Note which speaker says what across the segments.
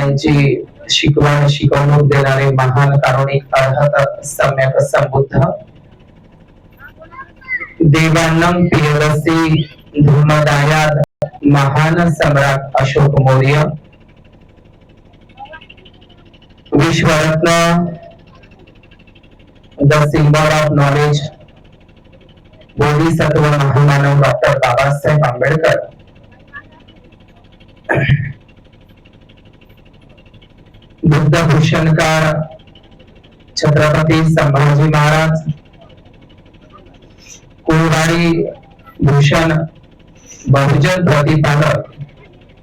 Speaker 1: ज्ञानाची शिकवण शिकवणूक देणारे महान कारुणिक अर्हत सम्यक संबुद्ध देवानंद प्रियरसी धर्मदायाद महान सम्राट अशोक मौर्य विश्वरत्न द सिंबल ऑफ नॉलेज बोधिसत्व महामानव डॉक्टर बाबासाहेब आंबेडकर बुद्ध भूषणकार छत्रपती संभाजी महाराज कुळवाडी भूषण बहुजन प्रतिपादक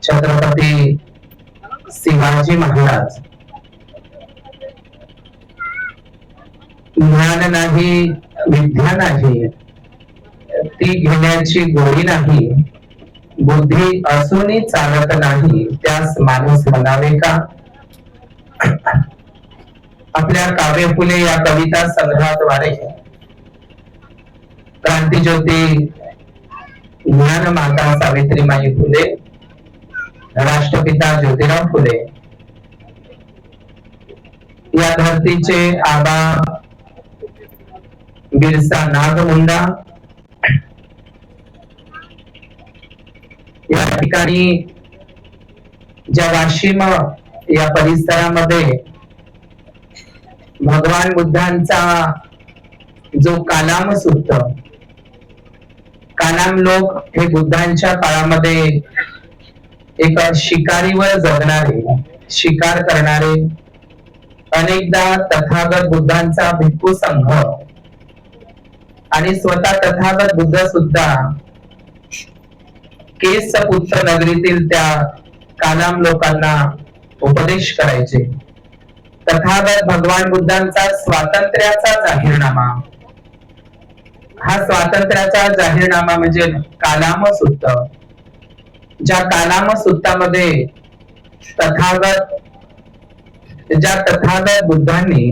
Speaker 1: छत्रपती शिवाजी महाराज ज्ञान नाही विद्या नाही ती घेण्याची गोडी नाही बुद्धी असूनही चालत नाही त्यास माणूस म्हणावे का आपल्या काव्य फुले या कविता संग्रहाद्वारे क्रांतीज्योती ज्ञानमाता सावित्रीबाई फुले राष्ट्रपिता ज्योतिराव फुले या धरतीचे आबा बिरसा नागमुंडा या ठिकाणी ज्या वाशिम या परिसरामध्ये भगवान बुद्धांचा जो कालाम सूत्र कालाम लोक हे बुद्धांच्या काळामध्ये एक शिकारीवर जगणारे शिकार करणारे अनेकदा तथागत बुद्धांचा भिक्खू संघ आणि स्वतः तथागत बुद्ध सुद्धा केस पुत्र नगरीतील त्या कालाम लोकांना उपदेश करायचे तथागत भगवान बुद्धांचा स्वातंत्र्याचा जाहीरनामा हा स्वातंत्र्याचा जाहीरनामा म्हणजे कालाम सूत्र ज्या कालाम सूत्रामध्ये तथागत बुद्धांनी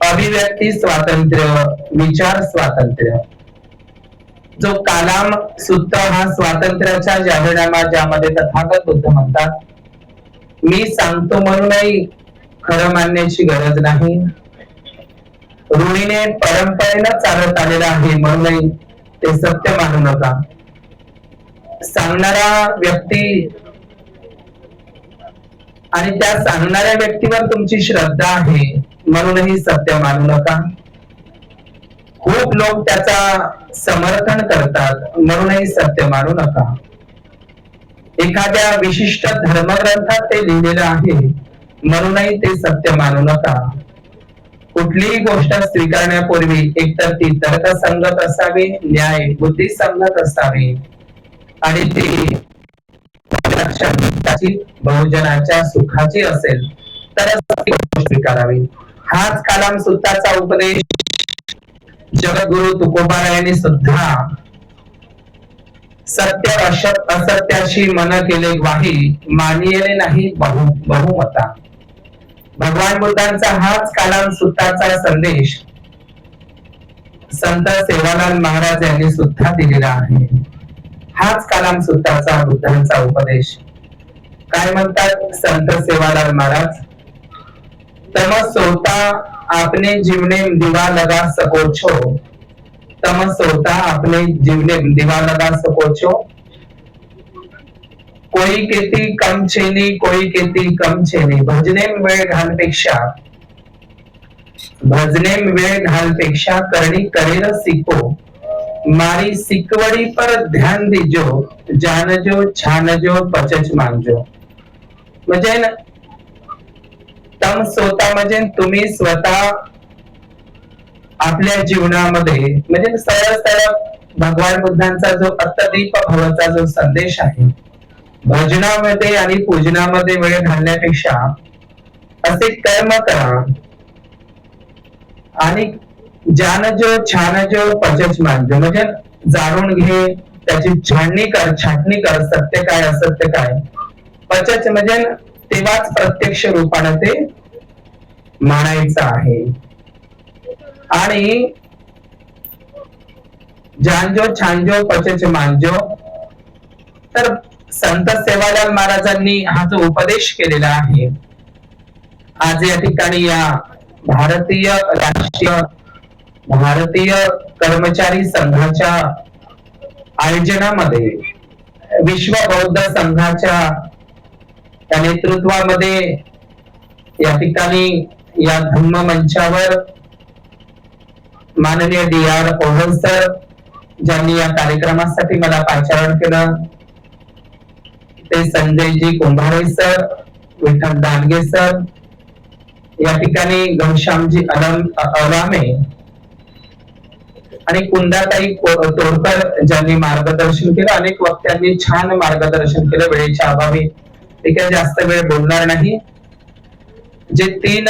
Speaker 1: अभिव्यक्ती स्वातंत्र्य विचार स्वातंत्र्य जो कालाम सूत्र हा स्वातंत्र्याचा जाहीरनामा ज्यामध्ये तथागत बुद्ध म्हणतात मी सांगतो म्हणूनही खरं मानण्याची गरज नाही रूढीने परंपरेनं चालत आलेला आहे म्हणूनही ते सत्य मानू नका सांगणारा व्यक्ती आणि त्या सांगणाऱ्या व्यक्तीवर तुमची श्रद्धा आहे म्हणूनही सत्य मानू नका खूप लोक त्याचा समर्थन करतात म्हणूनही सत्य मानू नका एखाद्या विशिष्ट धर्मग्रंथात ते लिहिलेलं आहे म्हणूनही ते सत्य मानू नका कुठलीही गोष्ट स्वीकारण्यापूर्वी एकतर ती तर्कसंगत असावी न्याय बुद्धिसंगत असावी आणि ती बहुजनाच्या सुखाची असेल तरच स्वीकारावी हाच कालाम सूत्राचा उपदेश जगद्गुरु तुकोबारायांनी सुद्धा सत्य असत्याशी मन केले ग्वाही मानियले नाही बहुमता भगवान बुद्धांचा हाच कालाम सूत्राचा संदेश संत सेवालाल महाराज यांनी सुद्धा दिलेला आहे हाच कालाम सूत्राचा बुद्धांचा उपदेश काय म्हणतात संत सेवालाल महाराज तम सोता आपने जीवने दिवा लगा सको छो तम सोता आपने जीवने दिवा लगा सको छो कोई केती कम छेनी कोई केती कम छेनी भजने वेळ घालपेक्षा करणी करेर सीखो मारी सिकवडी पर ध्यान दीजो जानजो छानजो पचच मानजो म्हणजे तम स्वतः म्हणजे तुम्ही स्वतः आपल्या जीवनामध्ये म्हणजे सरळ सरळ भगवान बुद्धांचा जो अत्तदीप भवचा जो संदेश आहे भजनामध्ये आणि पूजनामध्ये वेळ घालण्यापेक्षा असे कर्म करा आणि जानजो छानजो पचच मानजो म्हणजे जाणून घे त्याची छाटणी कर सत्य काय असत्य काय पचच म्हणजे तेव्हाच प्रत्यक्ष रूपाने ते मानायचं आहे आणि जानजो छानजो पचच मानजो तर संत सेवालाल महाराजांनी हा जो उपदेश केलेला आहे, आज या ठिकाणी या भारतीय कर्मचारी संघाच्या आयोजनामध्ये, विश्व बौद्ध संघाच्या त्या नेतृत्वामध्ये या ठिकाणी या धम्म मंचावर माननीय DR ओहल सर ज्यांनी या कार्यक्रमासाठी मला पाचारण केलं, ते संजयजी कुंभारे सर, विठ्ठल दानगे सर, या ठिकाणी घनश्यामजी अलामे आणि कुंदाताई तोडकर ज्यांनी मार्गदर्शन केलं. अनेक वक्त्यांनी छान मार्गदर्शन केलं. वेळेच्या अभावी ते काही जास्त वेळ बोलणार नाही. जे 3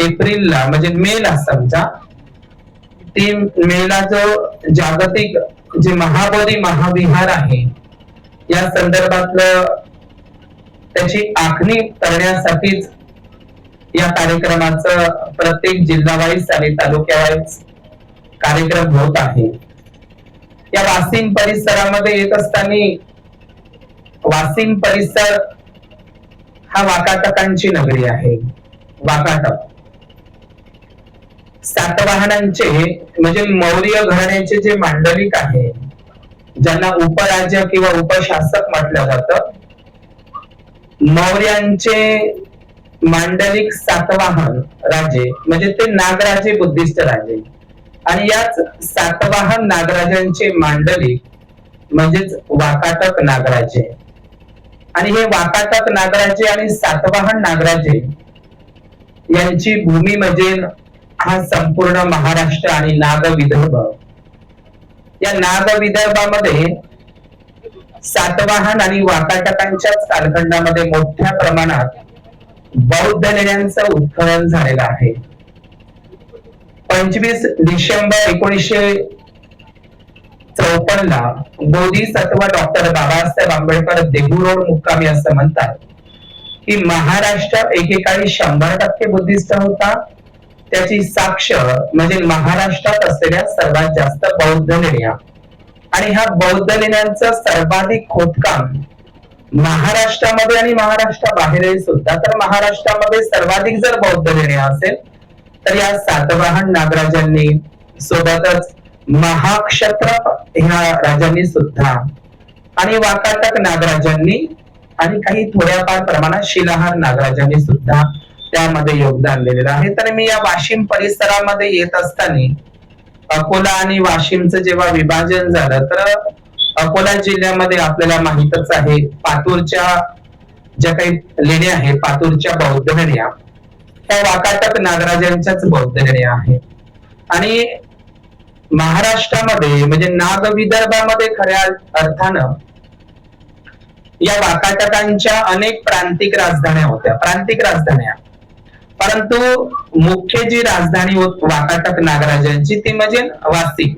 Speaker 1: एप्रिलला म्हणजे मेला समजा, 3 मेला जो जागतिक जे महाबोधी महाविहार आहे या संदर्भातलं त्याची आखणी करण्यासाठीच या कार्यक्रमाचं प्रत्येक जिल्हावाईज आणि तालुक्यावाईज कार्यक्रम होत आहे. या वाशिम परिसरामध्ये येत असताना, वाशिम परिसर हा वाकाटकांची नगरी आहे. वाकाटक सातवाहनांचे म्हणजे मौर्य घराण्याचे जे मांडलिक आहे, ज्यांना उपराज्य किंवा उपशासक म्हटलं जातं, मौर्यांचे मांडलिक सातवाहन राजे म्हणजे ते नागराजे, बुद्धिस्ट राजे, आणि याच सातवाहन नागराजांचे मांडलिक म्हणजेच वाकाटक नागराजे. आणि हे वाकाटक नागराजे आणि सातवाहन नागराजे यांची भूमी म्हणजे हा संपूर्ण महाराष्ट्र आणि नाग विदर्भ. या नाग विदर्भामध्ये सातवाहन आणि वाकाटकांच्याच कालखंडामध्ये मोठ्या प्रमाणात बौद्ध लेण्यांचं उत्खनन झालेलं आहे. 25 डिसेंबर 1954 ला बोधिसत्व डॉक्टर बाबासाहेब आंबेडकर देहू मुक्कामी असं म्हणतात की महाराष्ट्र एकेकाळी 100% बुद्धिस्ट होता. त्याची साक्ष म्हणजे महाराष्ट्रात असलेल्या सर्वात जास्त बौद्ध लेण्या, आणि ह्या बौद्ध लेण्यांचं सर्वाधिक खोदकाम महाराष्ट्रामध्ये आणि महाराष्ट्राबाहेरही सुद्धा. तर महाराष्ट्रामध्ये सर्वाधिक जर बौद्ध लेण्या असेल तर या सातवाहन नागराजांनी, सोबतच महाक्षत्रप ह्या राजांनी सुद्धा, आणि वाकाटक नागराजांनी, आणि काही थोड्याफार प्रमाणात शिलाहार नागराजांनी सुद्धा त्यामध्ये योगदान दिलेलं आहे. तर मी या वाशिम परिसरामध्ये येत असताना अकोला आणि वाशिमचं जेव्हा विभाजन झालं, तर अकोला जिल्ह्यामध्ये आपल्याला माहितच आहे पातूरच्या ज्या काही लेण्या आहेत, पातूरच्या बौद्ध लेण्या त्या वाकाटक नागराजांच्याच बौद्ध लेण्या आहेत. आणि महाराष्ट्रामध्ये म्हणजे नाग विदर्भामध्ये खऱ्या अर्थानं या वाकाटकांच्या अनेक प्रांतिक राजधान्या होत्या, प्रांतिक राजधान्या. परंतु मुख्य जी राजधानी वाकाटक नागराजांची ती म्हणजे वाशिम.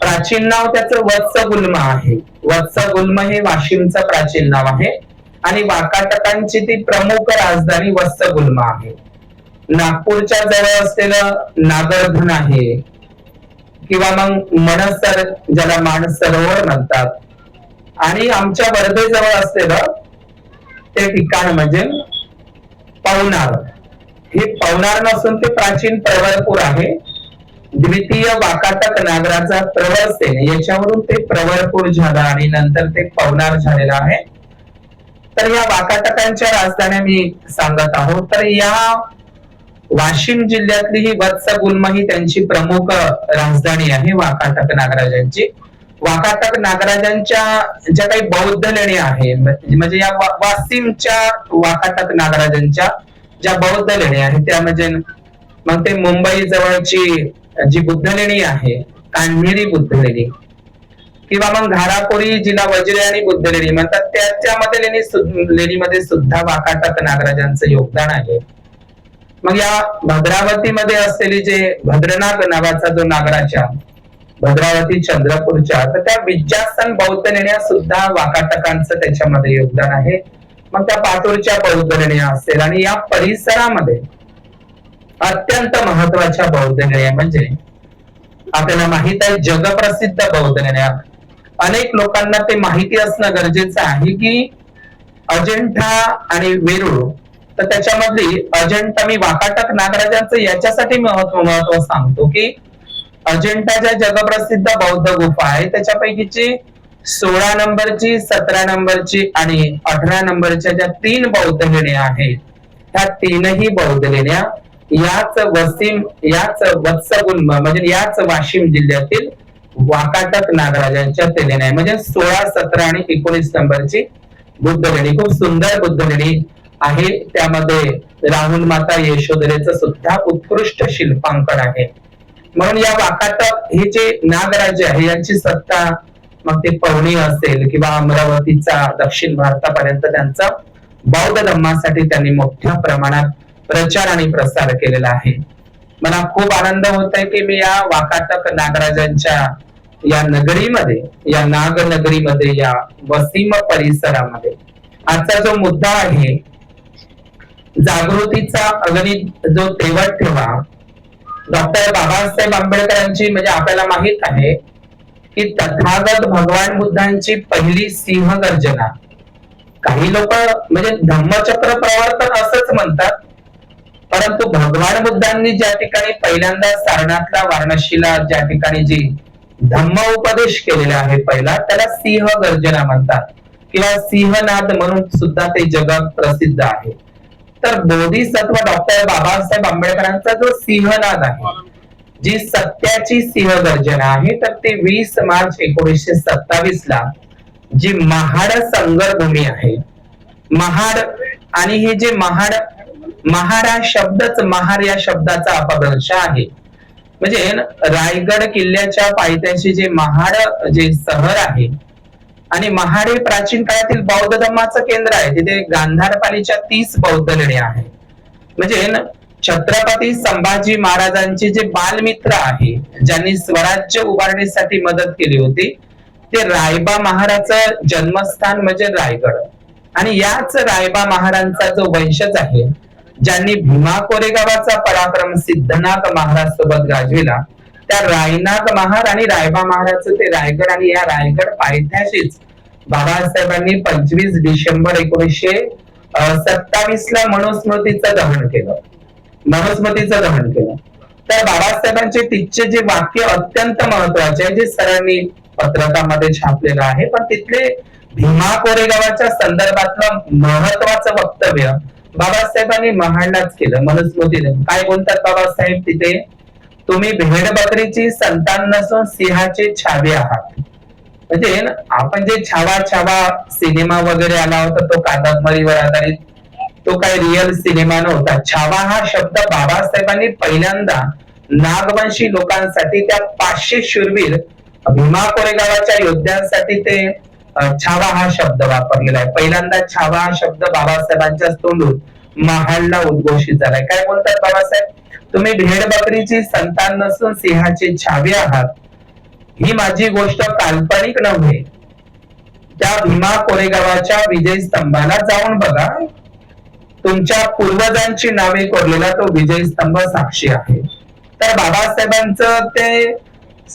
Speaker 1: प्राचीन नाव त्याचं वत्सगुल्म आहे. वत्सगुल्म हे वाशिमचं प्राचीन नाव आहे, आणि वाकाटकांची ती प्रमुख राजधानी वत्सगुल्म आहे. नागपूरच्या जवळ असलेलं नागरधन आहे, किंवा मग मनसर ज्याला मानसरोवर म्हणतात, आणि आमच्या वर्धेजवळ असलेलं ते ठिकाण म्हणजे पवनार. हे पवनार नसून ते प्राचीन प्रवरपूर आहे. द्वितीय वाकाटक नागराजा प्रवरसेन याच्यावरून ते प्रवरपूर झालं आणि नंतर ते पवनार झालेलं आहे. तर या वाकाटकांच्या राजधान्या मी सांगत आहोत. तर या वाशिम जिल्ह्यातली ही वत्सगुल्म ही त्यांची प्रमुख राजधानी आहे वाकाटक नागराजांची. वाकाटक नागराजांच्या ज्या काही बौद्ध लेण्या आहे, म्हणजे या वाशिमच्या वाकाटक नागराजांच्या ज्या बौद्ध लेण्या आहेत त्या म्हणजे मग ते मुंबई जवळची जी बुद्ध लेणी आहे, कान्हेरी बुद्ध लेणी, किंवा मग घारापुरी जिला वज्रयानी बुद्ध लेणी म्हणतात, त्याच्यामध्ये लेणीमध्ये सुद्धा वाकाटक नागराजांचं योगदान आहे. मग या भद्रावतीमध्ये असलेली जे भद्रनाग नावाचा जो नागराजा, भद्रावती चंद्रपूरच्या, तर त्या विद्यासन बौद्ध लेण्या सुद्धा वाकाटकांचं त्याच्यामध्ये योगदान आहे. मग त्या पातूरच्या बौद्ध लेण्या असेल, आणि या परिसरामध्ये अत्यंत महत्वाच्या बौद्ध लेण्या म्हणजे आपल्याला माहित आहे जगप्रसिद्ध बौद्ध लेण्या अनेक लोकांना ते माहिती असणं गरजेचं आहे की अजिंठा आणि वेरूळ, तर त्याच्यामधली अजिंठा, मी वाकाटक नागराजांचं याच्यासाठी महत्व सांगतो की अजिंठा ज्या जगप्रसिद्ध बौद्ध गुफा आहे त्याच्यापैकीची 16 नंबरची, 17 नंबरची आणि 18 नंबरच्या ज्या 3 बौद्ध लेण्या आहेत, ह्या तीनही बौद्ध लेण्या याच वत्सगुल्म म्हणजे याच वाशिम जिल्ह्यातील वाकाटक नागराजांच्या ते लेण्या आहे. म्हणजे 16, 17 आणि 19 नंबरची बुद्ध लेणी, खूप सुंदर बुद्ध लेणी आहे. त्यामध्ये राहुल माता यशोधरेचं सुद्धा उत्कृष्ट शिल्पांकन आहे. म्हणून या वाकाटक हे जे नागराज आहे यांची सत्ता, मग ते पवनी असेल किंवा अमरावतीचा दक्षिण भारतापर्यंत त्यांचा बौद्ध धर्मासाठी त्यांनी मोठ्या प्रमाणात प्रचार आणि प्रसार केलेला आहे. मला खूप आनंद होत आहे की मी या वाकाटक नागराजांच्या या नगरीमध्ये, या नागनगरीमध्ये, या वसीम परिसरामध्ये आजचा जो मुद्दा आहे जागृतीचा अगणित जो तेवत ठेवा, डॉक्टर बाबासाहेब आंबेडकरांची, म्हणजे आपल्याला माहित आहे की तथागत भगवान बुद्धांची पहिली सिंह गर्जना, काही लोक म्हणजे धम्मचक्र प्रवर्तन असंच म्हणतात, परंतु भगवान बुद्धांनी ज्या ठिकाणी पहिल्यांदा सारनाथला, वाराणसीला ज्या ठिकाणी जी धम्म उपदेश केलेला आहे पहिला, त्याला सिंह गर्जना म्हणतात किंवा सिंहनाद म्हणून सुद्धा ते जगात प्रसिद्ध आहे. तर बोधिसत्व डॉक्टर बाबासाहेब आंबेडकरांचा जो सिंहनाद आहे, जी सत्याची सिंह गर्जना आहे, तर ते 20 मार्च 1927 ला जी महाड संगरभूमी आहे, महाड, आणि हे जे महाड हा शब्दच महार या शब्दाचा अपभ्रंश आहे. म्हणजे रायगड किल्ल्याच्या पायथ्याशी जे महाड जे शहर आहे, आणि महाड हे प्राचीन काळातील बौद्ध धर्माचं केंद्र आहे. तिथे गांधारपालीच्या 30 बौद्ध लेण्या आहेत. म्हणजे छत्रपती संभाजी महाराजांचे जे बालमित्र आहे, ज्यांनी स्वराज्य उभारणीसाठी मदत केली होती, ते रायबा महाराचं जन्मस्थान म्हणजे रायगड, आणि याच रायबा महाराजांचा जो वंशज आहे, ज्यांनी भीमा कोरेगावाचा पराक्रम सिद्धनाथ महाराज सोबत गाजविला, त्या रायनाथ महार आणि रायबा महाराजचं ते रायगड, आणि या रायगड पायथ्याशीच बाबासाहेबांनी 25 डिसेंबर 1927 ला मनुस्मृतीचं दहन केलं. तर बाबासाहेबांचे तिथचे जे वाक्य अत्यंत महत्वाचे आहे, जे सरांनी पत्रकामध्ये छापलेलं आहे, पण तिथले भीमा कोरेगावाच्या संदर्भातलं महत्वाचं वक्तव्य बाबासाहेबांनी महाडलाच केलं. मनुस्मृतीने काय बोलतात बाबासाहेब तिथे, तुम्ही भेड बकरीची संतान नसून सिंहाचे छावे आहात. म्हणजे आपण जे छावा छावा सिनेमा वगैरे आला होता, तो कादंबरीवर आधारित, तो काही रिअल सिनेमा नव्हता. छावा हा शब्द बाबासाहेबांनी पहिल्यांदा नागवंशी लोकांसाठी, त्या 500 शूरवीर भीमा कोरेगावाच्या योद्ध्यांसाठी ते छावा हा शब्द वापरलेला आहे. पहिल्यांदा छावा हा शब्द बाबासाहेबांच्या तोंडून महाडला उद्घोषित झालाय. काय बोलतात बाबासाहेब, तुम्ही भेड बकरीची संतान नसून सिंहाचे छावे आहात. ही माझी गोष्ट काल्पनिक नव्हे. त्या भीमा कोरेगावाच्या विजय स्तंभाला जाऊन बघा, तुमच्या पूर्वजांची नावे कोरलेला तो विजय स्तंभ साक्षी आहे. तर बाबासाहेबांचं ते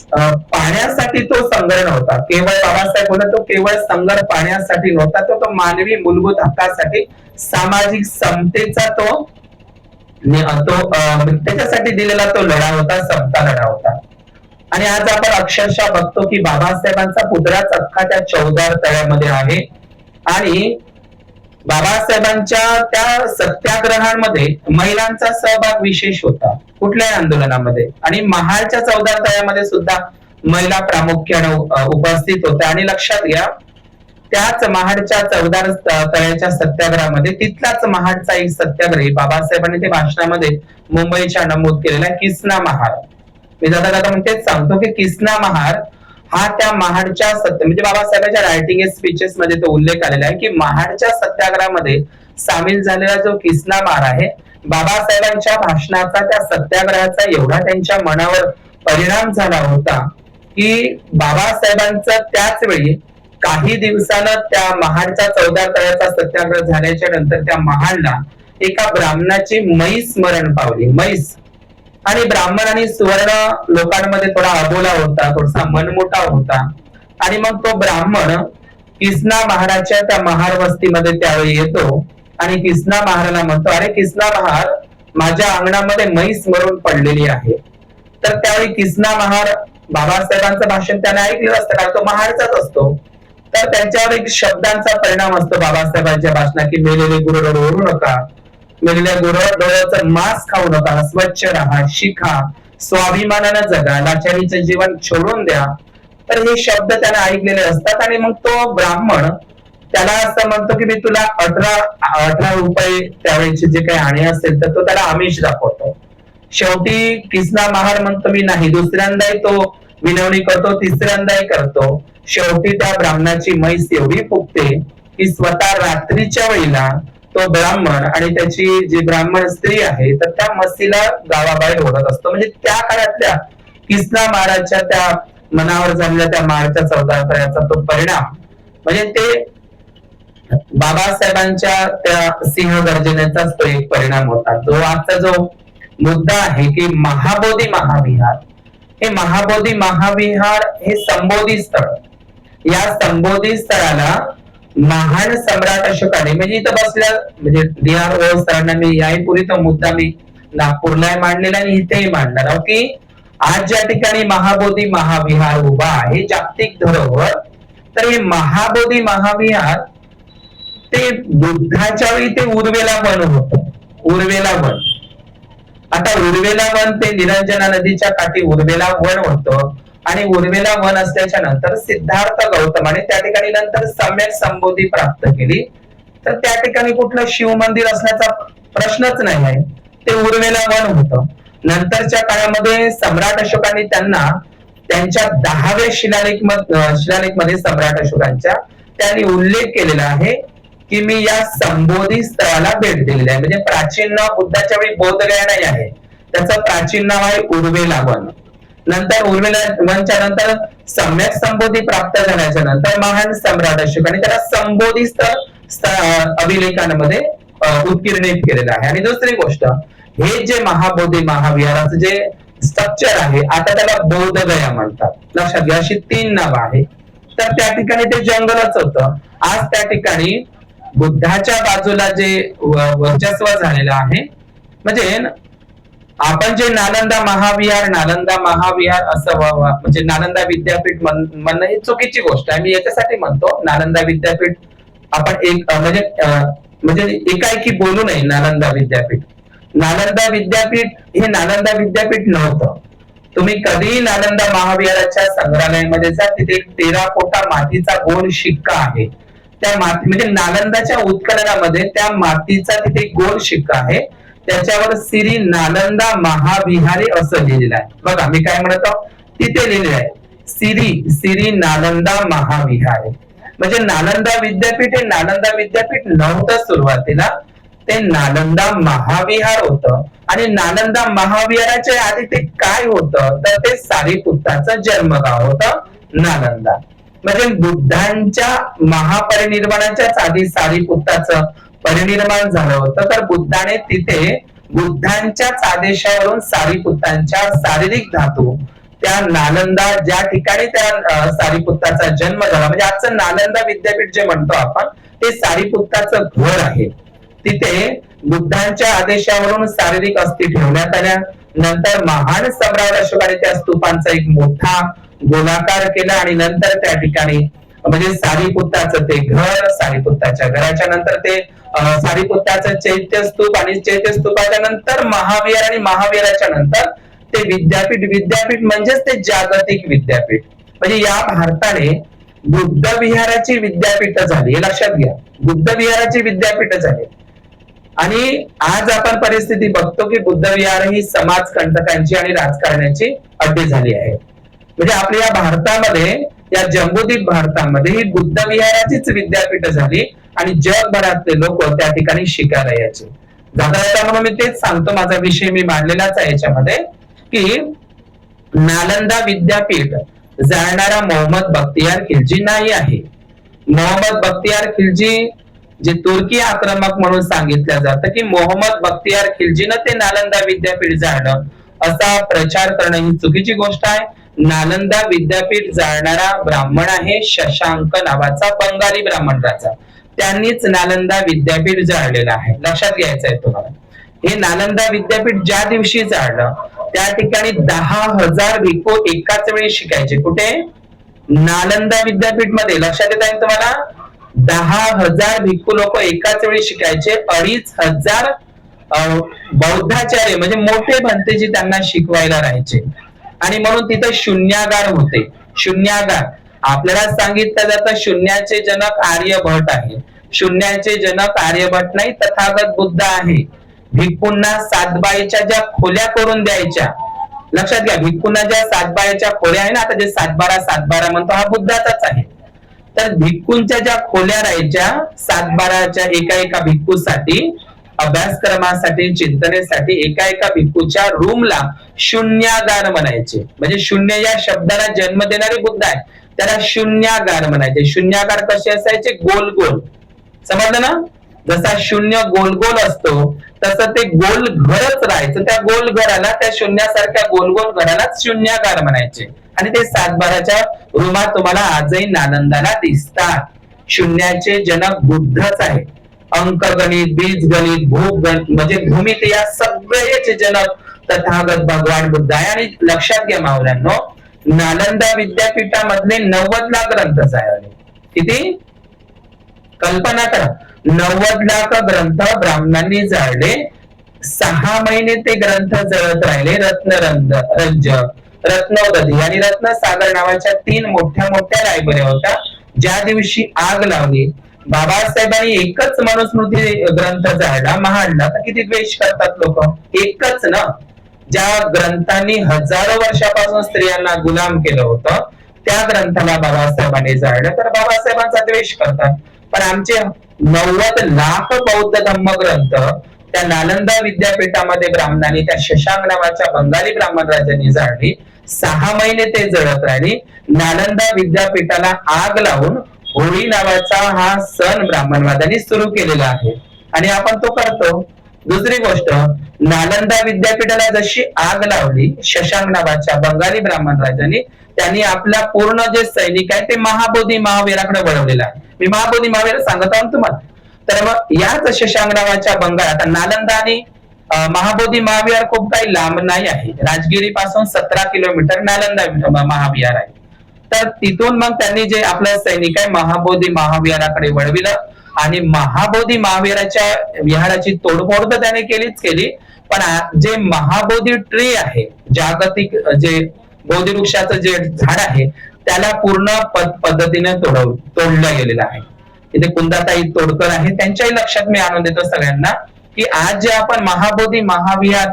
Speaker 1: पाण्यासाठी तो संग्रह नव्हता, केवळ बाबासाहेब बोलत, तो केवळ संग्रह पाण्यासाठी नव्हता, तो मानवी मूलभूत हक्कासाठी, सामाजिक समतेचा तो त्याच्यासाठी दिलेला तो लढा होता, समता लढा होता. आणि आज आपण अक्षरशः बघतो की बाबासाहेबांचा पुतळाच अख्खा त्या चौदार तळ्यामध्ये आहे. आणि बाबासाहेबांच्या त्या सत्याग्रहांमध्ये महिलांचा सहभाग विशेष होता, कुठल्याही आंदोलनामध्ये, आणि महाडच्या चौदार तळ्यामध्ये सुद्धा महिला प्रामुख्याने उपस्थित होत्या. आणि लक्षात घ्या, त्याच महाडच्या चौदार तळ्याच्या सत्याग्रहामध्ये तिथलाच महाडचा एक सत्याग्रही बाबासाहेबांनी ते भाषणामध्ये मुंबईच्या नमूद केलेला किसना महार. मी जाता जाता तेच सांगतो की किसना महार हा त्या महाडच्या म्हणजे बाबासाहेबांच्या रायटिंग स्पीचेस मध्ये तो उल्लेख आलेला आहे की महाडच्या सत्याग्रहामध्ये सामील झालेला जो किसना महार आहे, बाबासाहेबांच्या भाषणाचा, त्या सत्याग्रहाचा एवढा त्यांच्या मनावर परिणाम झाला होता की बाबासाहेबांचं त्याच वेळी काही दिवसानं त्या महाडच्या चौदार तळ्याचा सत्याग्रह झाल्याच्या नंतर त्या महाडला एका ब्राह्मणाची म्हैस मरण पावली. म्हैस, आणि ब्राह्मण आणि सुवर्ण लोकांमध्ये थोडा अबोला होता, थोडासा मनमोठाव होता. आणि मग तो ब्राह्मण किसना महाराजच्या त्या महार वस्तीमध्ये त्यावेळी येतो आणि किसना महाराला म्हणतो, अरे किसना महार, माझ्या अंगणामध्ये म्हैस मरून पडलेली आहे. तर त्यावेळी किसना महार बाबासाहेबांचं भाषण त्याने ऐकलेलं असतं, कारण तो महारचाच असतो. तर त्यांच्यावर एक शब्दांचा परिणाम असतो बाबासाहेबांच्या भाषणात, की मेलेले गुरु ओरू नका, मेलेल्या गुरु मांस खाऊ नका, स्वच्छ राहा, शिका, स्वाभिमानानं जगा, लाचारीचं जीवन सोडून द्या. तर हे शब्द त्याने ऐकलेले असतात आणि मग तो ब्राह्मण त्याला असं म्हणतो की मी तुला 18 रुपये त्यावेळेचे जे काही आणे असेल तर तो त्याला आमिष दाखवतो. शेवटी किसना महार म्हणतो मी नाही. दुसऱ्यांदाही तो विनवणी करतो, तिसऱ्यांदाही करतो. शेवटी त्या ब्राह्मणाची म्हैस एवढी फुगते की स्वतः रात्रीच्या वेळेला तो ब्राह्मण आणि त्याची जी ब्राह्मण स्त्री आहे तर त्या म्हशीला गावाबाहेर ओढत असतो. म्हणजे त्या काळातल्या किसना महाराजच्या त्या मनावर झालेल्या त्या मारच्या चौदापर्यंतचा तो परिणाम, म्हणजे ते बाबासाहेबांच्या त्या सिंह गर्जनेचाच तो एक परिणाम होता. जो आजचा जो मुद्दा आहे की महाबोधी महाविहार, हे महाबोधी महाविहार हे संबोधी स्थळ, या संबोधी स्थळाला महान सम्राट अशोकाने, म्हणजे इथं बसल्या म्हणजे DRO सरांना मी यापूर्वी तो मुद्दा मी नागपूरला मांडलेला आणि इथेही मांडणार आहोत की आज ज्या ठिकाणी महाबोधी महाविहार उभा आहे जागतिक धरोहर, तर हे महाबोधी महाविहार ते बुद्धाच्या वेळी ते उर्वेला वन होतं. उर्वेला वन, आता उर्वेला वन ते निरंजना नदीच्या काठी उर्वेला वन होतं आणि उर्वेला वन असल्याच्या नंतर सिद्धार्थ गौतमाने त्या ठिकाणी नंतर सम्यक संबोधी प्राप्त केली. तर त्या ठिकाणी कुठलं शिव मंदिर असण्याचा प्रश्नच नाही आहे, ते उर्वेला वन होतं. नंतरच्या काळामध्ये सम्राट अशोकाने त्यांना त्यांच्या 10व्या शिलालेख मध्ये सम्राट अशोकांच्या त्यांनी उल्लेख केलेला आहे की मी या संबोधी स्थळाला भेट दिलेली आहे. म्हणजे प्राचीन नाव बुद्धाच्या वेळी बोधगया नाही आहे, त्याचं प्राचीन नाव आहे उर्वेला वन. नंतर उर्वेला वनच्या नंतर सम्यक संबोधी प्राप्त झाल्याच्या नंतर महान सम्राट अशोकाने त्याला संबोधी स्थळ अभिलेखांमध्ये उत्कीर्णित केलेलं आहे. आणि दुसरी गोष्ट, हे जे महाबोधी महाविहाराचं जे स्ट्रक्चर आहे आता त्याला बोधगया म्हणतात. लक्षात घ्या, अशी 3 नावं आहे. तर त्या ठिकाणी ते जंगलच होतं. आज त्या ठिकाणी बुद्धाच्या बाजूला जे वर्चस्व झालेलं आहे, म्हणजे आपण जे नालंदा महाविहार असं म्हणजे नालंदा विद्यापीठ म्हणणं ही चुकीची गोष्ट आहे. मी याच्यासाठी म्हणतो नालंदा विद्यापीठ आपण एक म्हणजे एकाएकी बोलू नये. नालंदा विद्यापीठ हे नालंदा विद्यापीठ नव्हतं. तुम्ही कधीही नालंदा महाविहाराच्या संग्रहालयामध्ये जा, तिथे एक टेराकोटा मातीचा गोल शिक्का आहे. त्या माती म्हणजे नालंदाच्या उत्खननामध्ये त्या मातीचा तिथे गोल शिक्का आहे, त्याच्यावर श्री नालंदा महाविहारी असं लिहिलेलं आहे. बघा मी काय म्हणतो, तिथे लिहिलेलं आहे श्री नालंदा महाविहारी. म्हणजे नालंदा विद्यापीठ हे नालंदा विद्यापीठ नव्हतं सुरुवातीला, ते नालंदा महाविहार होतं. आणि नालंदा महाविहाराच्या आधी ते काय होतं तर ते सारीपुत्ताचं जन्मगाव होतं नालंदा. म्हणजे बुद्धांच्या महापरिनिर्वाणाच्याच आधी सारीपुत्ताचं परिनिर्माण झालं होतं. तर बुद्धाने तिथे बुद्धांच्याच आदेशावरून सारीपुत्तांच्या शारीरिक धातू त्या नालंदा ज्या ठिकाणी त्या सारीपुत्ताचा जन्म झाला, म्हणजे आजचं नालंदा विद्यापीठ जे म्हणतो आपण ते सारीपुत्ताचं घर आहे. तिथे बुद्धांच्या आदेशावरून शारीरिक अस्थी ठेवण्यात आल्या. नंतर महान सम्राट अशोकाने त्या स्तूपांचा एक मोठा गोलाकार केला आणि नंतर त्या ठिकाणी म्हणजे सारीपुत्ताचं ते घर, सारीपुत्ताच्या घराच्या नंतर ते सारीपुत्ताचं चैत्यस्तूप आणि चैत्यस्तूपाच्या नंतर महाविहार आणि महाविहाराच्या नंतर ते विद्यापीठ म्हणजेच ते जागतिक विद्यापीठ. म्हणजे या भारताने बुद्ध विहाराची विद्यापीठ झाली, हे लक्षात घ्या. बुद्ध विहाराची विद्यापीठ झाली. आणि आज आपण परिस्थिती बघतो की बुद्ध विहार ही समाज कंटकांची आणि राजकारणाची अड्डी झाली आहे. म्हणजे आपल्या या भारतामध्ये, या जम्बूद्वीप भारतामध्ये ही बुद्ध विहाराचीच विद्यापीठ झाली आणि जगभरातले लोक त्या ठिकाणी शिकायला यायचे. जाता येता म्हणून मी तेच सांगतो, माझा विषय मी मांडलेलाच आहे याच्यामध्ये की नालंदा विद्यापीठ जाणणारा मोहम्मद बख्तियार खिलजी नाही आहे. मोहम्मद बख्तियार खिलजी जे तुर्की आक्रमक म्हणून सांगितलं जातं की मोहम्मद बख्तियार खिलजीनं ते नालंदा विद्यापीठ जाणलं, असा प्रचार करणं ही चुकीची गोष्ट आहे. नालंदा विद्यापीठ जाळणारा ब्राह्मण आहे शशांक नावाचा बंगाली ब्राह्मण राजा. त्यांनीच नालंदा विद्यापीठ जाळलेलं आहे, लक्षात घ्यायचं आहे तुम्हाला. हे नालंदा विद्यापीठ ज्या दिवशी जाळलं त्या ठिकाणी 10,000 भिक्खू एकाच वेळी शिकायचे. कुठे? नालंदा विद्यापीठ मध्ये. लक्षात येत आहे तुम्हाला? 10,000 भिक्खू लोक एकाच वेळी शिकायचे. 2,500 बौद्धाचार्य म्हणजे मोठे भंतेजी त्यांना शिकवायला राहायचे. आणि म्हणून तिथं शून्यागार होते. शून्यागार आपल्याला सांगितलं जातं शून्याचे जनक आर्यभट आहे. शून्याचे जनक आर्यभट नाही, तथागत बुद्ध आहे. भिक्खूंना सातबाईच्या ज्या खोल्या करून द्यायच्या, लक्षात घ्या, भिक्खूंना ज्या सातबाईच्या खोल्या आहे ना, आता जे 7-12 म्हणतो हा बुद्धाचाच आहे. तर भिक्खूंच्या ज्या खोल्या राहायच्या 7-12च्या एका भिक्खूसाठी, अभ्यासक्रमासाठी, चिंतनेसाठी एका भिक्खूच्या रूमला शून्यागार म्हणायचे. म्हणजे शून्य या शब्दाला जन्म देणारे बुद्ध आहे, त्याला शून्यागार म्हणायचे. शून्यागार कसे असायचे? गोल गोल. समजलं ना? जसा शून्य गोल गोल असतो तसं ते गोल घरच राहायचं. त्या गोल घराला, त्या शून्यासारख्या गोल गोल घराला शून्यागार म्हणायचे. आणि ते 7-12च्या रूमात तुम्हाला आजही नालंदाला दिसतात. शून्याचे जनक बुद्धच आहे. अंकगणित, बीजगणित, भूगणित म्हणजे भूमित या सगळ्याचे जनक तथागत भगवान बुद्ध आहे. आणि लक्षात घ्या माऊल्यांनो, नालंदा विद्यापीठामधले 90 ग्रंथ जाळले. किती? कल्पना करा, 90 ग्रंथ ब्राह्मणांनी जाळले. 6 महिने ते ग्रंथ जळत राहिले. रत्नरंजक, रत्नोदधी आणि रत्नसागर नावाच्या 3 मोठ्या लायब्ररी होत्या. ज्या दिवशी आग लावली, बाबासाहेबांनी एकच मनुस्मृती ग्रंथ जाळला, महाडला, तर किती द्वेष करतात लोक. एकच ना, ज्या ग्रंथांनी हजारो वर्षापासून स्त्रियांना गुलाम केलं होतं त्या ग्रंथाला बाबासाहेबांनी जाळलं, तर बाबासाहेबांचा द्वेष करतात. पण आमचे 90 लाख बौद्ध धम्मग्रंथ त्या नालंदा विद्यापीठामध्ये ब्राह्मणांनी, त्या शशांक नावाच्या बंगाली ब्राह्मण राजांनी जाळली. 6 महिने ते जळत राहिली. नालंदा विद्यापीठाला आग लावून होळी नावाचा हा सण ब्राह्मणवादांनी सुरू केलेला आहे आणि आपण तो करतो. दुसरी गोष्ट, नालंदा विद्यापीठाला जशी आग लावली शशांक नावाच्या बंगाली ब्राह्मण राजांनी, त्यांनी आपल्या पूर्ण जे सैनिक आहे ते महाबोधी महावीराकडे वळवलेला आहे. मी महाबोधी महावीर सांगत आहोत तुम्हाला. तर मग याच शशांक नावाच्या बंगाल, आता नालंदा आणि महाबोधी महाविहार खूप काही लांब नाही आहे. राजगिरी पासून 17 किलोमीटर नालंदा महाविहार आहे. तर तिथून मग त्यांनी जे आपलं सैनिक आहे महाबोधी महाविहाराकडे वळविलं आणि महाबोधी महाविहाराच्या विहाराची तोडफोड तर त्याने केलीच केली, पण जे महाबोधी ट्री आहे, जागतिक जे बोधी वृक्षाचं जे झाड आहे त्याला पूर्ण पद्धतीने तोडलं गेलेलं आहे. इथे कुंदाताई तोडकर आहे, त्यांच्याही लक्षात मी आणून देतो सगळ्यांना की आज जे आपण महाबोधी महाविहार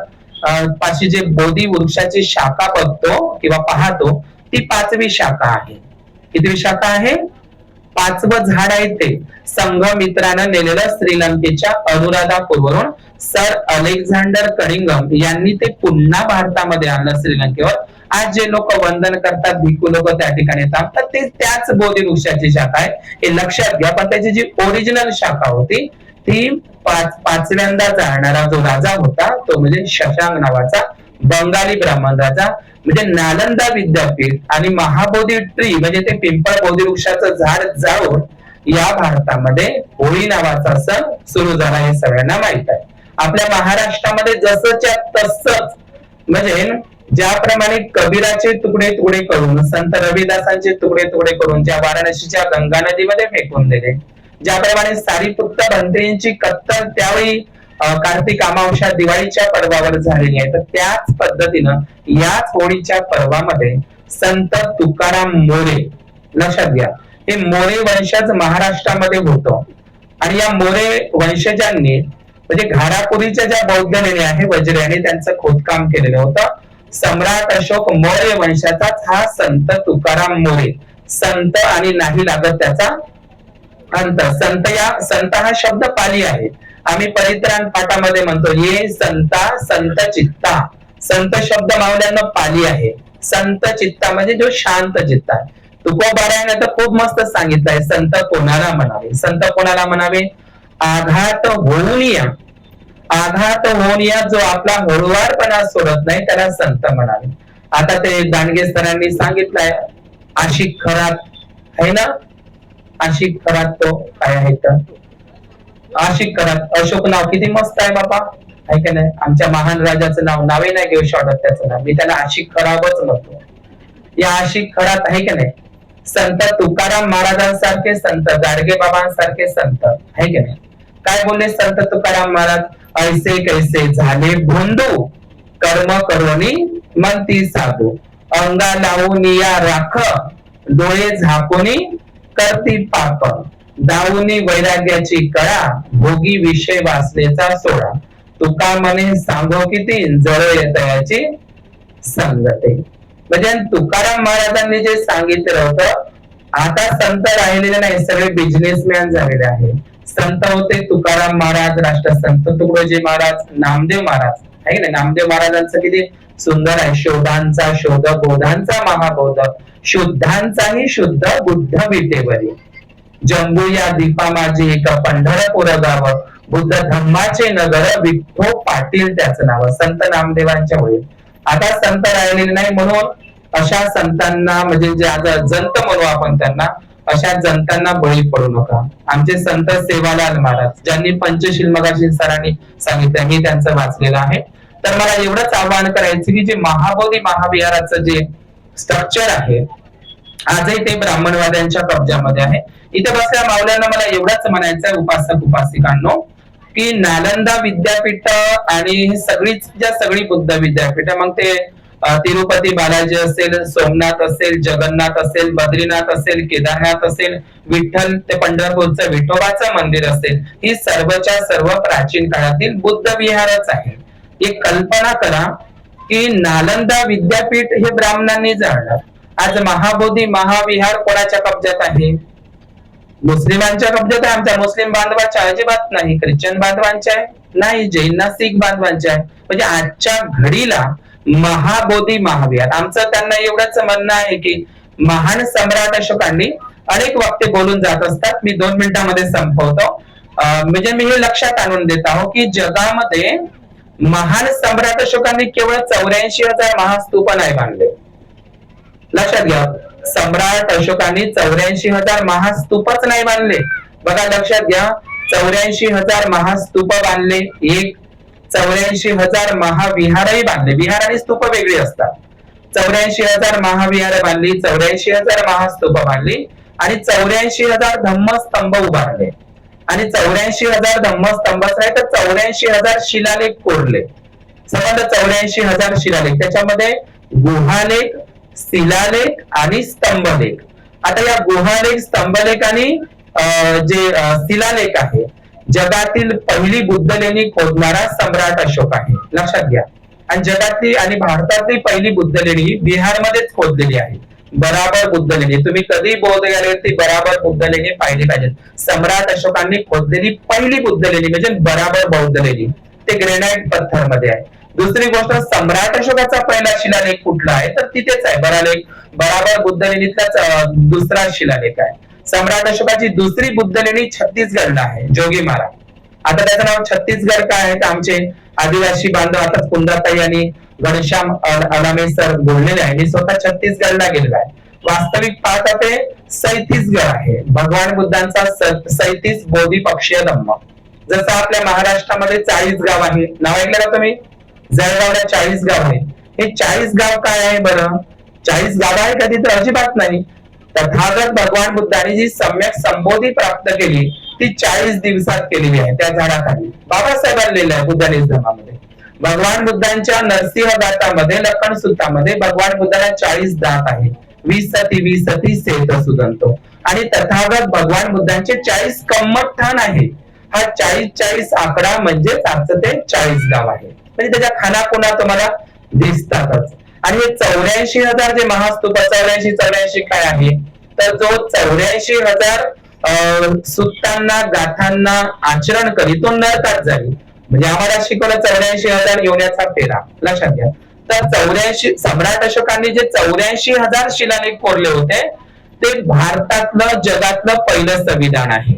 Speaker 1: पाशी जे बोधी वृक्षाची शाखा बघतो किंवा पाहतो ती 5वी शाखा आहे. कितवी शाखा आहे? 5वं झाड आहे ते. संघमित्रानं नेलेलं श्रीलंकेच्या अनुराधापूरवरून सर अलेक्झांडर कनिंघम यांनी ते पुन्हा भारतामध्ये आणलं श्रीलंकेवर. आज जे लोक वंदन करतात, भिक्खू लोक त्या ठिकाणी थांबतात, ते त्याच बोधी वृक्षाची शाखा आहे, हे लक्षात घ्या. पण त्याची जी ओरिजिनल शाखा होती ती 5व्यांदा जाणारा जो राजा होता तो म्हणजे शशांक नावाचा बंगाली ब्राह्मण राजा. म्हणजे नालंदा विद्यापीठ आणि महाबोधी ट्री म्हणजे ते पिंपळ बोधी वृक्षाचं झाड जाळून या भारतामध्ये होळी नावाचा सण सुरू झाला हे सगळ्यांना माहित आहे. आपल्या महाराष्ट्रामध्ये जसंच्या तसंच म्हणजे ज्याप्रमाणे कबीराचे तुकडे तुकडे करून, संत रविदासांचे तुकडे तुकडे करून ज्या वाराणसीच्या गंगा नदीमध्ये फेकून दिले, ज्याप्रमाणे सारीपुत्त भंतेंची कत्तल त्यावेळी कार्तिक अमावस्या दिवाळीच्या पर्वावर झालेली आहे, तर त्याच पद्धतीनं याच होळीच्या पर्वामध्ये संत तुकाराम मोरे, लक्षात घ्या, हे मोरे वंशज महाराष्ट्रामध्ये होतो आणि या मोरे वंशजांनी म्हणजे घारापुरीच्या ज्या बौद्ध लेण्या आहे वज्र्याने त्यांचं खोदकाम केलेलं होतं. सम्राट अशोक मौर्य वंशाचाच हा संत तुकाराम मोरे. संत आणि नाही लागत त्याचा अंत. संत हा शब्द पाली आहे. आम्ही परित्राण पाठामध्ये म्हणतो ये संता संत चित्ता. संत शब्द मावल्यांना पाली आहे. संत चित्ता म्हणजे जो शांत चित्ता. तुकोबारायने तर खूप मस्त सांगितलंय संत कोणाला म्हणावे. संत कोणाला म्हणावे? आघात होऊन या. आघात होऊन या जो आपला हळुवारपणा सोडत नाही त्याला संत म्हणावे. आता ते दांडगे सरांनी सांगितलंय आशिक खरात आहे ना, आशिक खरात तो काय आहे तर आशिक खरात अशोक नाव किती मस्त आहे बाबा, आहे की नाही. आमच्या महान राजाचं नावही नाही घेऊ शकत त्याचं नाव, मी त्याला आशिक खराबच म्हणतो. या आशिक खरात आहे की नाही. संत तुकाराम महाराजांसारखे संत, गाडगे बाबांसारखे संत, आहे की नाही. काय बोलले संत तुकाराम महाराज, ऐसे कैसे झाले भोंदू कर्म करोनी म्हणती साधू, अंगा लावून या राख डोळे झाकोनी करती पाप, दाऊनी वैराग्याची कळा भोगी विषय वासनेचा सोडा, तुका म्हणे सांगो किती जळ येतयाची संगते. म्हणजे तुकाराम महाराजांनी जे सांगितलं होतं, आता संत राहिलेले नाही, सगळे बिझनेसमॅन झालेले आहे. संत होते तुकाराम महाराज, राष्ट्रसंत तुकडोजी महाराज, नामदेव महाराज, आहे ना. नामदेव महाराजांचं किती सुंदर आहे, शोधांचा शोध बोधांचा महाबोध, शुद्धांचाही शुद्ध बुद्ध विटेवरी, जंबू या दीपा माझी एक पंढरपूर गाव, बुद्ध धम्माचे नगर विठ्ठो पाटील त्याचं नाव. संत नामदेवांच्या होईल. आता संत राहिलेले नाही, म्हणून अशा संतांना म्हणजे जे आज जंत म्हणू आपण त्यांना, अशा जंतांना बळी पडू नका. आमचे संत सेवालाल महाराज ज्यांनी पंचशील मगाशी सरांनी सांगितलं, मी त्यांचं वाचलेलं आहे. तर मला एवढंच आवाहन करायचं की जे महाबोधी महाविहाराचं जे स्ट्रक्चर आहे आजही ते ब्राह्मणवाद्यांच्या कब्जामध्ये आहे. इथे बसल्या मावल्यांना मला एवढंच म्हणायचं आहे, उपासक उपासिकांनो, की नालंदा विद्यापीठ आणि सगळी बुद्ध विद्यापीठ, मग ते तिरुपती बालाजी असेल, सोमनाथ असेल, जगन्नाथ असेल, बद्रीनाथ असेल, केदारनाथ असेल, विठ्ठल ते पंढरपूरचं विठोबाचं मंदिर असेल, ही सर्वच्या सर्व प्राचीन काळातील बुद्ध विहारच आहे. एक कल्पना करा की नालंदा विद्यापीठ हे ब्राह्मणांनी जाळलं. आज महाबोधी महाविहार कोणाच्या कब्जात आहे? मुस्लिमांच्या कब्जात आहे. आमच्या मुस्लिम बांधवाच्या अजिबात नाही. ख्रिश्चन बांधवांच्या आहे नाही, जैन सिख बांधवांच्या आहे. म्हणजे आजच्या घडीला महाबोधी महाविहार, आमचं त्यांना एवढंच म्हणणं आहे की महान सम्राट अशोकांनी अनेक वक्ते बोलून जात असतात. मी 2 मिनिटांमध्ये संपवतो. म्हणजे मी हे लक्षात आणून देत आहो की जगामध्ये महान सम्राट अशोकांनी केवळ 84,000 महास्तूप नाही बांधले. लक्षात घ्या, सम्राट अशोकांनी 84,000 महास्तूपच नाही बांधले. बघा लक्षात घ्या, 84,000 महास्तूप बांधले, एक 84,000 महाविहारही बांधले. विहार आणि स्तूप वेगळी असतात. 84,000 महाविहार बांधली, 84,000 महास्तूप बांधली आणि 84,000 धम्मस्तंभ उभारले. आणि 84,000 धम्मस्तंभच नाही तर 84,000 शिलालेख कोरले. समजा 84,000 शिलालेख, त्याच्यामध्ये गुहालेख, शिलालेख आणि स्तंभलेख. आता या गुहालेख, स्तंभलेख आणि जे शिलालेख आहे, जगातील पहिली बुद्धलेणी खोदणारा सम्राट अशोक आहे. लक्षात घ्या. आणि जगातली आणि भारतातली पहिली बुद्धलेणी बिहारमध्येच खोदलेली आहे. बराबर बुद्धलेणी, तुम्ही कधी बौद्ध गेले ती बराबर बुद्धलेणी पाहिली पाहिजे. सम्राट अशोकांनी खोदलेली पहिली बुद्धलेणी म्हणजे बराबर बौद्ध लेणी, ते ग्रेनाइट पत्थर मध्ये आहे. दुसरी गोष्ट, सम्राट अशोकाचा पहिला शिलालेख कुठला आहे तर तिथेच आहे, बराबर बुद्धलेणीतलाच दुसरा शिलालेख आहे. सम्राट अशोकाची दुसरी बुद्धलेणी छत्तीसगडला आहे, जोगीमारा. आता त्याचं नाव छत्तीसगड काय आहे तर आमचे आदिवासी बांधव आता कुंदाताई आणि घनश्याम अनामे सर बोललेले आहे. मी स्वतः छत्तीसगडला गेलेला आहे. वास्तविक पाहता ते 37 आहे. भगवान बुद्धांचा 37 बोधी पक्षीय धम्म. जसं आपल्या महाराष्ट्रामध्ये 40 गाव आहे, नाव ऐकलं का तुम्ही? जळगावला 40 गाव आहे. हे 40 गाव काय आहे बरं? 40 गाव आहे का तिथे? अजिबात नाही. तथागत भगवान बुद्धांनी जी सम्यक संबोधी प्राप्त केली ती 40 दिवसात केलेली आहे. त्या झाडाखाली बाबासाहेबांनी लिहिलं आहे बुद्धानी धर्मामध्ये. भगवान बुद्धांच्या नरसिंह दातामध्ये, लखन सुतामध्ये भगवान बुद्धाला 40 दात आहे. 20 सती 20 सती सेत सुदंतो. आणि तथागत भगवान बुद्धांचे 40 कम्मठान आहे. हा 40 आकडा म्हणजे आजचं ते 40 गाव आहे. म्हणजे त्याच्या खानापुना तुम्हाला दिसतातच. आणि हे 84,000 जे महास्तूप, 84 काय आहे तर जो 84,000 सुत्तांना गाथांना आचरण करी तो नरकात जाईल. म्हणजे आम्हाला शिकवलं 84,000 येण्याचा फेरा. लक्षात घ्या. तर 84 सम्राट अशोकांनी जे 84,000 शिलालेख कोरले होते ते भारतातलं जगातलं पहिलं संविधान आहे.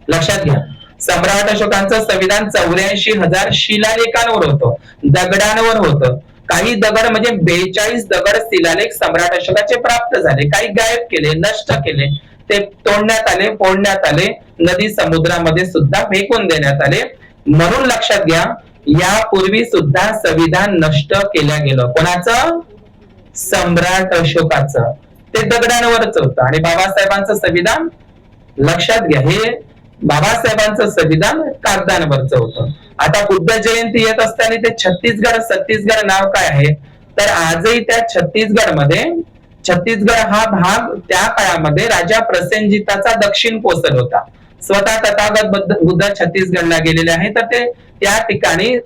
Speaker 1: लक्षात घ्या. सम्राट अशोकांचं संविधान 84,000 शिलालेखांवर होतं, दगडांवर होतं. काही दगड म्हणजे 42 दगड शिलालेख सम्राट अशोकाचे प्राप्त झाले, काही गायब केले, नष्ट केले, ते तोडण्यात आले, फोडण्यात आले, नदी समुद्रामध्ये सुद्धा फेकून देण्यात आले. म्हणून लक्षात घ्या, यापूर्वी सुद्धा संविधान नष्ट केल्या गेलं. कोणाचं? सम्राट अशोकाचं. ते दगडांवरच होतं. आणि बाबासाहेबांचं संविधान लक्षात घ्या, हे बाबासाहेबांचं संविधान कागदांवरच होतं. आता बुद्ध जयंती येत असताना ते छत्तीसगड नाव काय आहे? तर आजही त्या छत्तीसगड हा भाग त्या काळामध्ये राजा प्रसेनजिताचा दक्षिण कोसल होता. स्वतः तथागत बुद्ध छत्तीसगडला गेलेले आहे. तर ते त्या ठिकाणी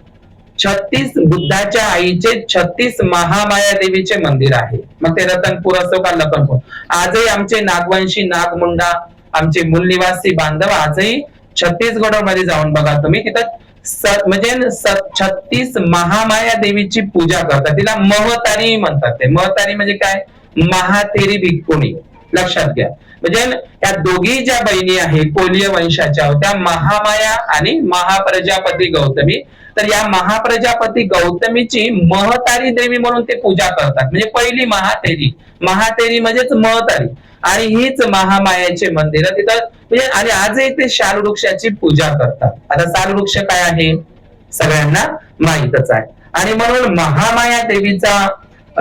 Speaker 1: 36 बुद्धाच्या आईचे 36 महामाया देवीचे मंदिर आहे. मग ते रतनपूर असो का लखनपूर, आजही आमचे नागवंशी, नागमुंडा, आमचे मूल निवासी बांधव आजही छत्तीसगड मध्ये जाऊन बघा तुम्ही, तिथं म्हणजे 36 महामाया देवीची पूजा करतात. तिला महतारी म्हणतात. ते महतारी म्हणजे काय? महातेरी भिक्खुणी. लक्षात घ्या, म्हणजे या दोघी ज्या बहिणी आहे कोलीय वंशाच्या होत्या, महामाया आणि महाप्रजापती गौतमी. तर या महाप्रजापती गौतमीची महतारी देवी म्हणून ते पूजा करतात. म्हणजे पहिली महातेरी म्हणजेच महतारी, आणि हीच महामायाचे मंदिर तिथं म्हणजे. आणि आजही ते शाल वृक्षाची पूजा करतात. आता शाल वृक्ष काय आहे सगळ्यांना माहितच आहे. आणि म्हणून महामाया देवीचा,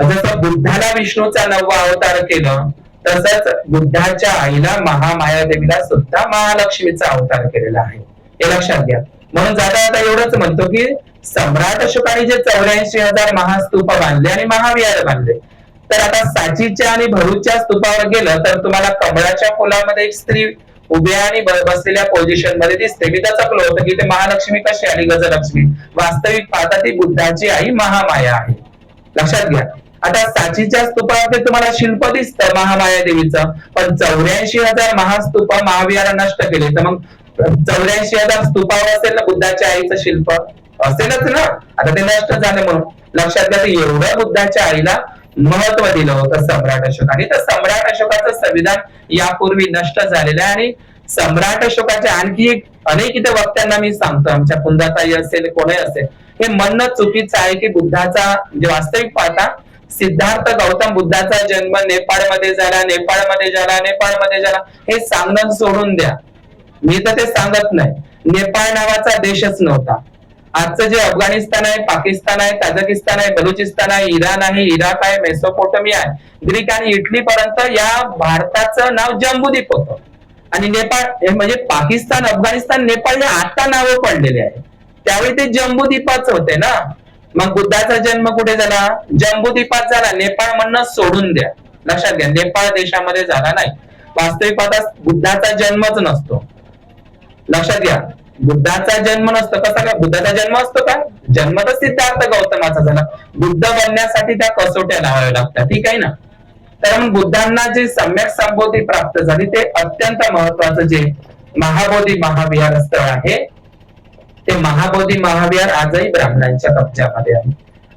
Speaker 1: जसं बुद्धाला विष्णूचा 9वा अवतार केलं, तसंच बुद्धाच्या आईला महामाया देवीला सुद्धा महालक्ष्मीचा अवतार केलेला आहे. हे लक्षात घ्या. म्हणून जाता जाता एवढंच म्हणतो की सम्राट अशोकाने जे 84,000 महास्तूप बांधले आणि महाविहार बांधले, तर आता सांचीच्या आणि भरूचच्या स्तूपावर गेलं तर तुम्हाला कमळाच्या फुलामध्ये एक स्त्री उभ्या आणि बसलेल्या पोझिशन मध्ये दिसते. मी चकलो होतं की ते महालक्ष्मी कशी आली, गजलक्ष्मी. वास्तविक पाहता ती बुद्धाची आई महामाया आहे. लक्षात घ्या. आता सांचीच्या स्तूपावरती तुम्हाला शिल्प दिसतं महामाया देवीचं, पण 84,000 महास्तूप महाविहार नष्ट केले, तर मग 84,000 स्तूपावर असेल ना बुद्धाच्या आईचं शिल्प? असेलच ना. आता ते नष्ट झाले. म्हणून लक्षात घ्या, एवढं बुद्धाच्या आईला महत्व दिलं होतं सम्राट अशोकाने. तर सम्राट अशोकाचं संविधान यापूर्वी नष्ट झालेलं आहे. आणि सम्राट अशोकाच्या आणखी अनेक इथे वक्त्यांना मी सांगतो, आमच्या कुंदाताई असेल, कोणी असेल, हे म्हणणं चुकीचं आहे की बुद्धाचा, म्हणजे वास्तविक पाहता सिद्धार्थ गौतम बुद्धाचा जन्म नेपाळमध्ये झाला, हे सांगणं सोडून द्या. मी तर ते सांगत नाही. नेपाळ नावाचा देशच नव्हता. आजचं जे अफगाणिस्तान आहे, पाकिस्तान आहे, ताजिकिस्तान आहे, बलुचिस्तान आहे, इराण आहे, इराक आहे, मेसोपोटमिया आहे, ग्रीक आणि इटली पर्यंत या भारताचं नाव जम्बूद्वीप होतं. आणि नेपाळ म्हणजे पाकिस्तान, अफगाणिस्तान, नेपाळ हे आता नावं पडलेले आहे. त्यावेळी ते जम्बूद्वीपाच होते ना. मग बुद्धाचा जन्म कुठे झाला? जम्बूद्वीपात झाला. नेपाळ म्हणणं सोडून द्या. लक्षात घ्या, नेपाळ देशामध्ये झाला नाही. वास्तविक पाहता बुद्धाचा जन्मच नसतो. लक्षात घ्या, बुद्धाचा जन्म नसतो. कसा काय बुद्धाचा जन्म असतो? का जन्म तर सिद्धार्थ गौतमाचा झाला. बुद्ध बनण्यासाठी त्या कसोट्या लावाव्या लागतात. ठीक आहे ना. तर मग बुद्धांना जे सम्यक संबोधी प्राप्त झाली, ते अत्यंत महत्वाचं जे महाबोधी महाविहार स्थळ आहे, ते महाबोधी महाविहार आजही ब्राह्मणांच्या कब्जामध्ये आहे.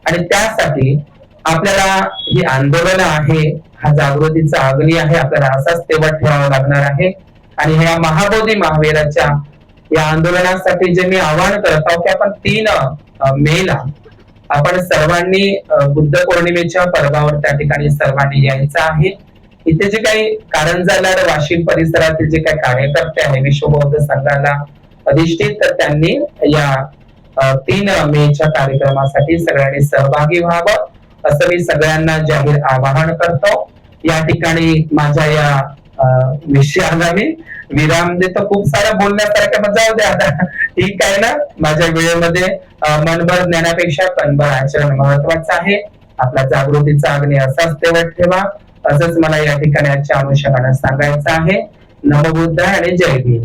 Speaker 1: आणि त्यासाठी आपल्याला ही आंदोलन आहे, हा जागृतीचा अग्नी आहे, आपल्याला असाच तेवढ ठेवावा लागणार आहे. आणि ह्या महाबोधी महाविहाराच्या या आंदोलनासाठी जे मी आवाहन करत आहोत की आपण 3 मेला आपण सर्वांनी बुद्ध पौर्णिमेच्या पर्वावर त्या ठिकाणी सर्वांनी यायचं आहे. इथे जे काही कारंजा वाशिम परिसरातील जे काही कार्यकर्ते आहे विश्व बौद्ध संघाला अधिष्ठित, तर त्यांनी या 3 मेच्या कार्यक्रमासाठी सगळ्यांनी सहभागी व्हावं असं मी सगळ्यांना जाहीर आवाहन करतो. या ठिकाणी माझ्या या विषयाला मी विराम देतो. खूप सारं बोलण्यासारखं जाऊ द्या आता. ठीक आहे ना. माझ्या वेळेमध्ये मनभर ज्ञानापेक्षा कणभर आचरण महत्वाचं आहे. आपला जागृतीचा अग्नी असाच तेवढ ठेवा, असंच मला या ठिकाणी आजच्या अनुषंगाने सांगायचं आहे. नमो बुद्धाय आणि जय भीम.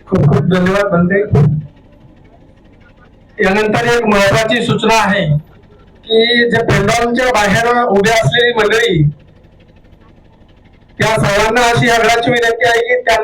Speaker 2: खूप खूप धन्यवाद बनते. यानंतर एक महत्वाची सूचना आहे की जे पेंडॉलच्या बाहेर उभ्या असलेली मंडळी, त्या सर्वांना अशी आग्रहाची विनंती आहे की त्यांना